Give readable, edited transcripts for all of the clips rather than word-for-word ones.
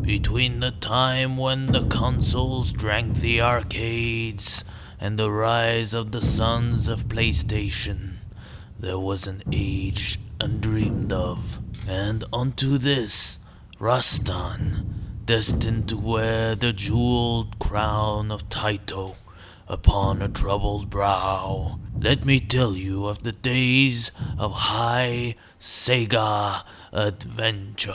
Between the time when the consoles drank the arcades and the rise of the sons of PlayStation, there was an age undreamed of. And unto this, RASTAN, destined to wear the jeweled crown of Taito upon a troubled brow. Let me tell you of the days of high Sega adventure.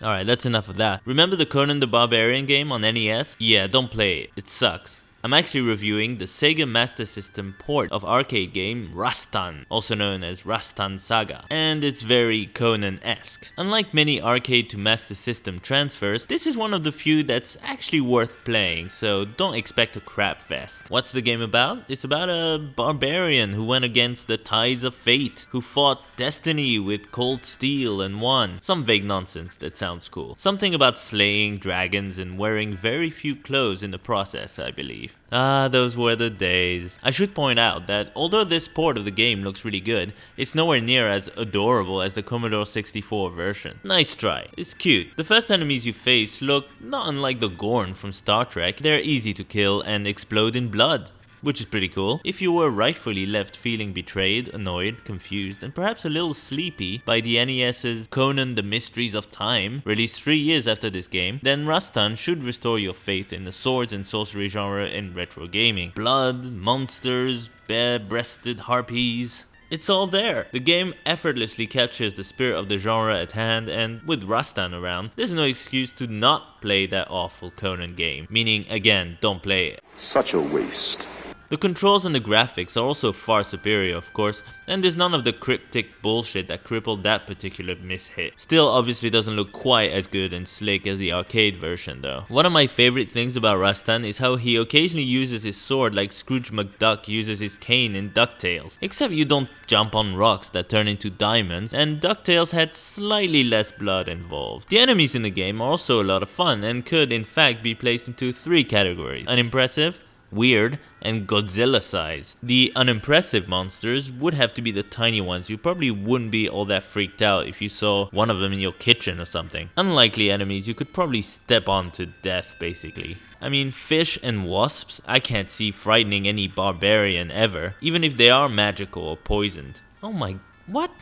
Alright, that's enough of that. Remember the Conan the Barbarian game on NES? Yeah, don't play it. It sucks. I'm actually reviewing the Sega Master System port of arcade game RASTAN, also known as RASTAN Saga, and it's very Conan-esque. Unlike many arcade to Master System transfers, this is one of the few that's actually worth playing, so don't expect a crap fest. What's the game about? It's about a barbarian who went against the tides of fate, who fought destiny with cold steel and won. Some vague nonsense that sounds cool. Something about slaying dragons and wearing very few clothes in the process, I believe. Ah, those were the days. I should point out that although this port of the game looks really good, it's nowhere near as adorable as the Commodore 64 version. Nice try. It's cute. The first enemies you face look not unlike the Gorn from Star Trek. They're easy to kill and explode in blood, which is pretty cool. If you were rightfully left feeling betrayed, annoyed, confused, and perhaps a little sleepy by the NES's Conan the Mysteries of Time, released 3 years after this game, then RASTAN should restore your faith in the swords and sorcery genre in retro gaming. Blood, monsters, bare-breasted harpies. It's all there. The game effortlessly captures the spirit of the genre at hand, and with RASTAN around, there's no excuse to not play that awful Conan game. Meaning, again, don't play it. Such a waste. The controls and the graphics are also far superior, of course, and there's none of the cryptic bullshit that crippled that particular mishit. Still, obviously doesn't look quite as good and slick as the arcade version though. One of my favorite things about RASTAN is how he occasionally uses his sword like Scrooge McDuck uses his cane in DuckTales. Except you don't jump on rocks that turn into diamonds, and DuckTales had slightly less blood involved. The enemies in the game are also a lot of fun and could in fact be placed into 3 categories: unimpressive, weird, and Godzilla-sized. The unimpressive monsters would have to be the tiny ones. You probably wouldn't be all that freaked out if you saw one of them in your kitchen or something. Unlikely enemies you could probably step on to death, basically. I mean, fish and wasps, I can't see frightening any barbarian ever, even if they are magical or poisoned. Oh my... what?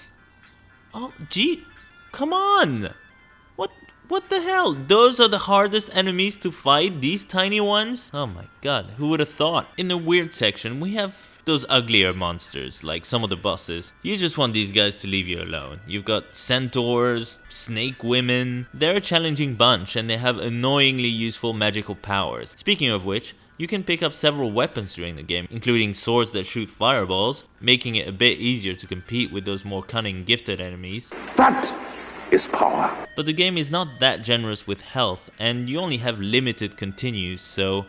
Oh, gee... come on! What the hell? Those are the hardest enemies to fight? These tiny ones? Oh my god, who would have thought? In the weird section, we have those uglier monsters, like some of the bosses. You just want these guys to leave you alone. You've got centaurs, snake women. They're a challenging bunch and they have annoyingly useful magical powers. Speaking of which, you can pick up several weapons during the game, including swords that shoot fireballs, making it a bit easier to compete with those more cunning gifted enemies. That is power. But the game is not that generous with health, and you only have limited continues, so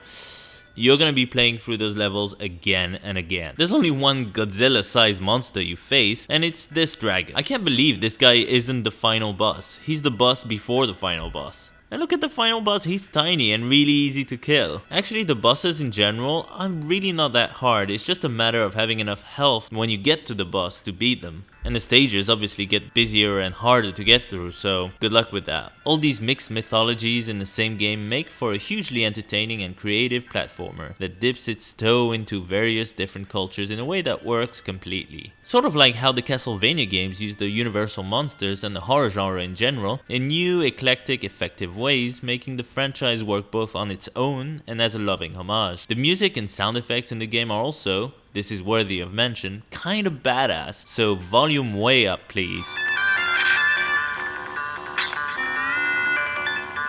you're gonna be playing through those levels again and again. There's only one Godzilla-sized monster you face, and it's this dragon. I can't believe this guy isn't the final boss. He's the boss before the final boss. And look at the final boss, he's tiny and really easy to kill. Actually, the bosses in general are really not that hard. It's just a matter of having enough health when you get to the boss to beat them. And the stages obviously get busier and harder to get through, so good luck with that. All these mixed mythologies in the same game make for a hugely entertaining and creative platformer that dips its toe into various different cultures in a way that works completely. Sort of like how the Castlevania games use the universal monsters and the horror genre in general in new, eclectic, effective ways, making the franchise work both on its own and as a loving homage. The music and sound effects in the game are also, this is worthy of mention, kind of badass, so volume way up please.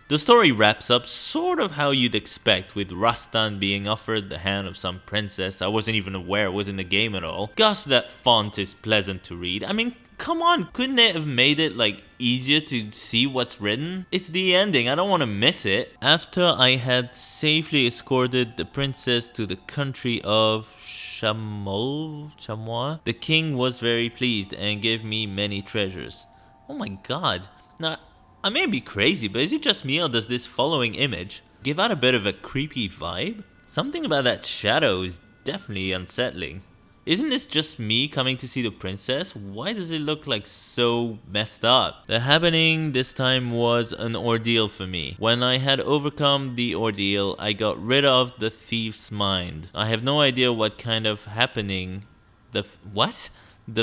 The story wraps up sort of how you'd expect, with RASTAN being offered the hand of some princess I wasn't even aware was in the game at all. Gosh, that font is pleasant to read. I mean, come on, couldn't they have made it like easier to see what's written? It's the ending, I don't want to miss it. After I had safely escorted the princess to the country of Chamois, the king was very pleased and gave me many treasures. Oh my god. Now, I may be crazy, but is it just me or does this following image give out a bit of a creepy vibe? Something about that shadow is definitely unsettling. Isn't this just me coming to see the princess? Why does it look like so messed up? The happening this time was an ordeal for me. When I had overcome the ordeal, I got rid of the thief's mind. I have no idea what kind of happening the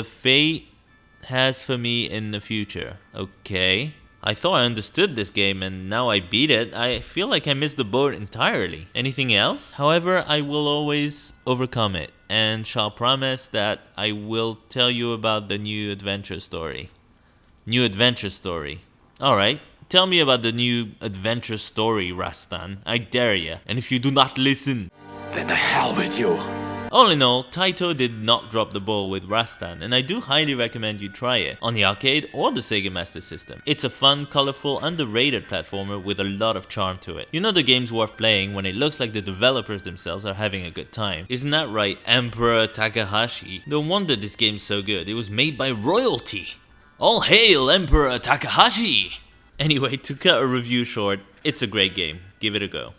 fate has for me in the future. Okay. I thought I understood this game and now I beat it. I feel like I missed the boat entirely. Anything else? However, I will always overcome it and shall promise that I will tell you about the new adventure story. New adventure story. Alright, tell me about the new adventure story, Rastan. I dare ya. And if you do not listen, Then the hell with you. all in all, Taito did not drop the ball with RASTAN, and I do highly recommend you try it, on the arcade or the Sega Master System. It's a fun, colorful, underrated platformer with a lot of charm to it. You know the game's worth playing when it looks like the developers themselves are having a good time. Isn't that right, Emperor Takahashi? No wonder this game's so good, it was made by royalty! All hail Emperor Takahashi! Anyway, to cut a review short, it's a great game. Give it a go.